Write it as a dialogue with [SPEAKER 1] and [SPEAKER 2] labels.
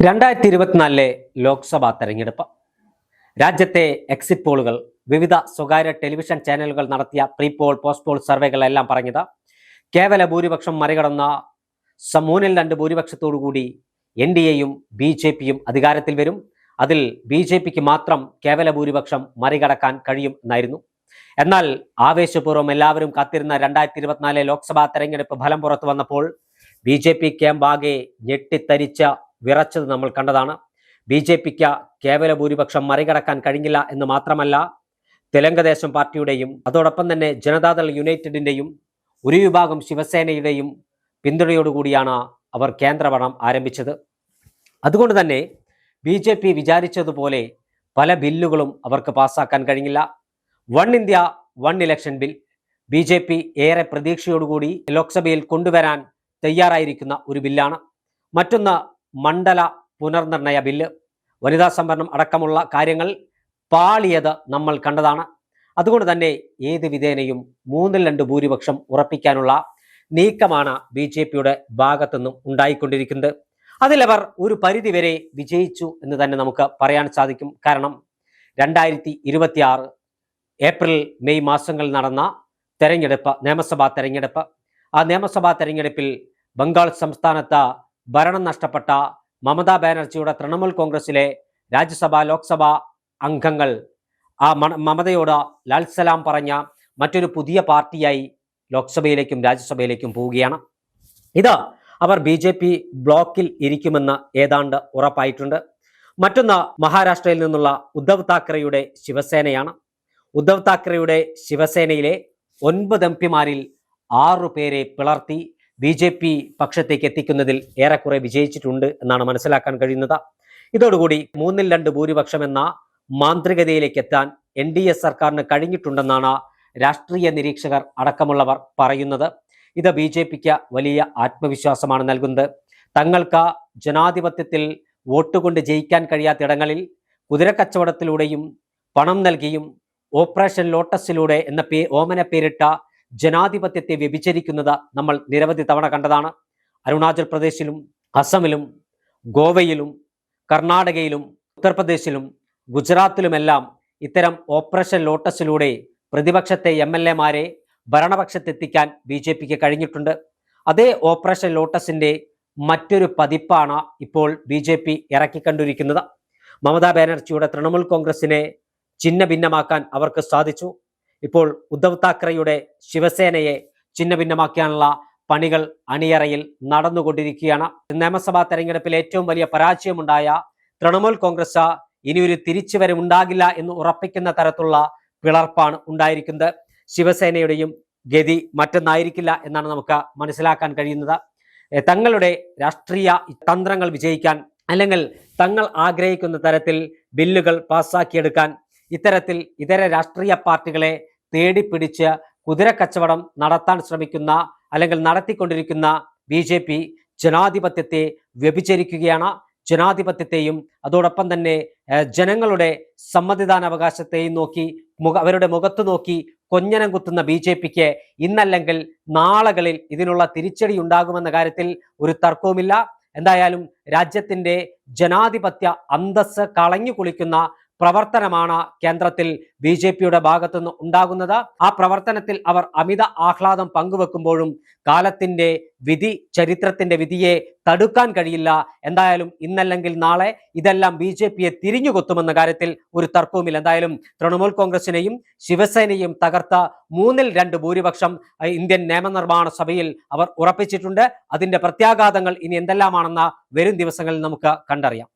[SPEAKER 1] 2024 ലോക്സഭാ തെരഞ്ഞെടുപ്പ്. രാജ്യത്തെ എക്സിറ്റ് പോളുകൾ, വിവിധ സ്വകാര്യ ടെലിവിഷൻ ചാനലുകൾ നടത്തിയ പ്രീ പോൾ, പോസ്റ്റ് പോൾ സർവേകളെല്ലാം പറഞ്ഞത് കേവല ഭൂരിപക്ഷം മറികടന്ന 3/2 ഭൂരിപക്ഷത്തോടുകൂടി NDAയും BJPയും അധികാരത്തിൽ വരും. അതിൽ BJPക്ക് മാത്രം കേവല ഭൂരിപക്ഷം മറികടക്കാൻ കഴിയും എന്നായിരുന്നു. എന്നാൽ ആവേശപൂർവ്വം എല്ലാവരും കാത്തിരുന്ന 2024 ലോക്സഭാ തെരഞ്ഞെടുപ്പ് ഫലം പുറത്തു വന്നപ്പോൾ BJP ക്യാമ്പാകെ ഞെട്ടിത്തരിച്ച വിറച്ചത് നമ്മൾ കണ്ടതാണ്. BJPക്ക് കേവല ഭൂരിപക്ഷം മറികടക്കാൻ കഴിഞ്ഞില്ല എന്ന് മാത്രമല്ല, തെലുങ്കുദേശം പാർട്ടിയുടെയും അതോടൊപ്പം തന്നെ ജനതാദൾ യുണൈറ്റഡിന്റെയും ഒരു വിഭാഗം ശിവസേനയുടെയും പിന്തുണയോടുകൂടിയാണ് അവർ കേന്ദ്രഭരണം ആരംഭിച്ചത്. അതുകൊണ്ട് തന്നെ BJP വിചാരിച്ചതുപോലെ പല ബില്ലുകളും അവർക്ക് പാസ്സാക്കാൻ കഴിഞ്ഞില്ല. One India one election bill BJP ഏറെ പ്രതീക്ഷയോടുകൂടി ലോക്സഭയിൽ കൊണ്ടുവരാൻ തയ്യാറായിരിക്കുന്ന ഒരു ബില്ലാണ്. മറ്റൊന്ന് മണ്ഡല പുനർനിർണയ ബില്ല്. വനിതാ സംവരണം അടക്കമുള്ള കാര്യങ്ങൾ പാളിയത് നമ്മൾ കണ്ടതാണ്. അതുകൊണ്ട് തന്നെ ഏത് വിധേനയും 3/2 ഭൂരിപക്ഷം ഉറപ്പിക്കാനുള്ള നീക്കമാണ് BJPയുടെ ഭാഗത്തുനിന്നും ഉണ്ടായിക്കൊണ്ടിരിക്കുന്നത്. അതിലവർ ഒരു പരിധിവരെ വിജയിച്ചു എന്ന് തന്നെ നമുക്ക് പറയാൻ സാധിക്കും. കാരണം 2026 ഏപ്രിൽ മെയ് മാസങ്ങളിൽ നടന്ന തെരഞ്ഞെടുപ്പ്, നിയമസഭാ തെരഞ്ഞെടുപ്പ്, ആ നിയമസഭാ തെരഞ്ഞെടുപ്പിൽ ബംഗാൾ സംസ്ഥാനത്ത് ഭരണം നഷ്ടപ്പെട്ട മമതാ ബാനർജിയുടെ തൃണമൂൽ കോൺഗ്രസിലെ രാജ്യസഭ ലോക്സഭാ അംഗങ്ങൾ ആ മമതയോട് ലാൽ സലാം പറഞ്ഞ മറ്റൊരു പുതിയ പാർട്ടിയായി ലോക്സഭയിലേക്കും രാജ്യസഭയിലേക്കും പോവുകയാണ്. ഇത് അവർ BJP ബ്ലോക്കിൽ ഇരിക്കുമെന്ന് ഏതാണ്ട് ഉറപ്പായിട്ടുണ്ട്. മറ്റൊന്ന് മഹാരാഷ്ട്രയിൽ നിന്നുള്ള ഉദ്ധവ് താക്കറെയുടെ ശിവസേനയാണ്. ഉദ്ധവ് താക്കറെയുടെ ശിവസേനയിലെ 9 MP-മാരിൽ 6 പേരെ പിളർത്തി BJP പക്ഷത്തേക്ക് എത്തിക്കുന്നതിൽ ഏറെക്കുറെ വിജയിച്ചിട്ടുണ്ട് എന്നാണ് മനസ്സിലാക്കാൻ കഴിയുന്നത്. ഇതോടുകൂടി 3/2 ഭൂരിപക്ഷം എന്ന മാന്ത്രികതയിലേക്ക് എത്താൻ NDA സർക്കാരിന് കഴിഞ്ഞിട്ടുണ്ടെന്നാണ് രാഷ്ട്രീയ നിരീക്ഷകർ അടക്കമുള്ളവർ പറയുന്നത്. ഇത് BJPക്ക് വലിയ ആത്മവിശ്വാസമാണ് നൽകുന്നത്. തങ്ങൾക്ക് ജനാധിപത്യത്തിൽ വോട്ടുകൊണ്ട് ജയിക്കാൻ കഴിയാത്ത ഇടങ്ങളിൽ കുതിരക്കച്ചവടത്തിലൂടെയും പണം നൽകിയും ഓപ്പറേഷൻ ലോട്ടസിലൂടെ എന്ന ഓമന പേരിട്ട ജനാധിപത്യത്തെ വ്യഭിചരിക്കുന്നത് നമ്മൾ നിരവധി തവണ കണ്ടതാണ്. അരുണാചൽ പ്രദേശിലും അസമിലും ഗോവയിലും കർണാടകയിലും ഉത്തർപ്രദേശിലും ഗുജറാത്തിലുമെല്ലാം ഇത്തരം ഓപ്പറേഷൻ ലോട്ടസിലൂടെ പ്രതിപക്ഷത്തെ MLA-മാരെ ഭരണപക്ഷത്തെത്തിക്കാൻ BJPക്ക് കഴിഞ്ഞിട്ടുണ്ട്. അതേ ഓപ്പറേഷൻ ലോട്ടസിന്റെ മറ്റൊരു പതിപ്പാണ് ഇപ്പോൾ BJP ഇറക്കിക്കണ്ടിരിക്കുന്നത്. മമതാ ബാനർജിയുടെ തൃണമൂൽ കോൺഗ്രസിനെ ചിഹ്ന ഭിന്നമാക്കാൻ അവർക്ക് സാധിച്ചു. ഇപ്പോൾ ഉദ്ധവ് താക്കറെയുടെ ശിവസേനയെ ചിഹ്ന ഭിന്നമാക്കാനുള്ള പണികൾ അണിയറയിൽ നടന്നുകൊണ്ടിരിക്കുകയാണ്. നിയമസഭാ തെരഞ്ഞെടുപ്പിൽ ഏറ്റവും വലിയ പരാജയമുണ്ടായ തൃണമൂൽ കോൺഗ്രസ് ഇനിയൊരു തിരിച്ചുവരവുണ്ടാകില്ല എന്ന് ഉറപ്പിക്കുന്ന തരത്തിലുള്ള പിളർപ്പാണ് ഉണ്ടായിരിക്കുന്നത്. ശിവസേനയുടെയും ഗതി മറ്റൊന്നായിരിക്കില്ല എന്നാണ് നമുക്ക് മനസ്സിലാക്കാൻ കഴിയുന്നത്. തങ്ങളുടെ രാഷ്ട്രീയ തന്ത്രങ്ങൾ വിജയിക്കാൻ, അല്ലെങ്കിൽ തങ്ങൾ ആഗ്രഹിക്കുന്ന തരത്തിൽ ബില്ലുകൾ പാസ്സാക്കിയെടുക്കാൻ ഇത്തരത്തിൽ ഇതര രാഷ്ട്രീയ പാർട്ടികളെ തേടിപ്പിടിച്ച് കുതിരക്കച്ചവടം നടത്താൻ ശ്രമിക്കുന്ന അല്ലെങ്കിൽ നടത്തിക്കൊണ്ടിരിക്കുന്ന BJP ജനാധിപത്യത്തെ വ്യഭിചരിക്കുകയാണ്. ജനാധിപത്യത്തെയും അതോടൊപ്പം തന്നെ ജനങ്ങളുടെ സമ്മതിദാനാവകാശത്തെയും നോക്കി അവരുടെ മുഖത്ത് നോക്കി കൊഞ്ഞനം കുത്തുന്ന BJPക്ക് ഇന്നല്ലെങ്കിൽ നാളുകളിൽ ഇതിനുള്ള തിരിച്ചടി ഉണ്ടാകുമെന്ന കാര്യത്തിൽ ഒരു തർക്കവുമില്ല. എന്തായാലും രാജ്യത്തിന്റെ ജനാധിപത്യ അന്തസ്സ് കളഞ്ഞു കുളിക്കുന്ന പ്രവർത്തനമാണ് കേന്ദ്രത്തിൽ BJPയുടെ ഭാഗത്തുനിന്ന് ഉണ്ടാകുന്നത്. ആ പ്രവർത്തനത്തിൽ അവർ അമിത ആഹ്ലാദം പങ്കുവെക്കുമ്പോഴും കാലത്തിന്റെ വിധി, ചരിത്രത്തിന്റെ വിധിയെ തടുക്കാൻ കഴിയില്ല. എന്തായാലും ഇന്നല്ലെങ്കിൽ നാളെ ഇതെല്ലാം BJPയെ തിരിഞ്ഞുകൊത്തുമെന്ന കാര്യത്തിൽ ഒരു തർക്കവുമില്ല. എന്തായാലും തൃണമൂൽ കോൺഗ്രസിനെയും ശിവസേനയും തകർത്ത 3/2 ഭൂരിപക്ഷം ഇന്ത്യൻ നിയമനിർമ്മാണ സഭയിൽ അവർ ഉറപ്പിച്ചിട്ടുണ്ട്. അതിന്റെ പ്രത്യാഘാതങ്ങൾ ഇനി എന്തെല്ലാമാണെന്ന് വരും ദിവസങ്ങളിൽ നമുക്ക് കണ്ടറിയാം.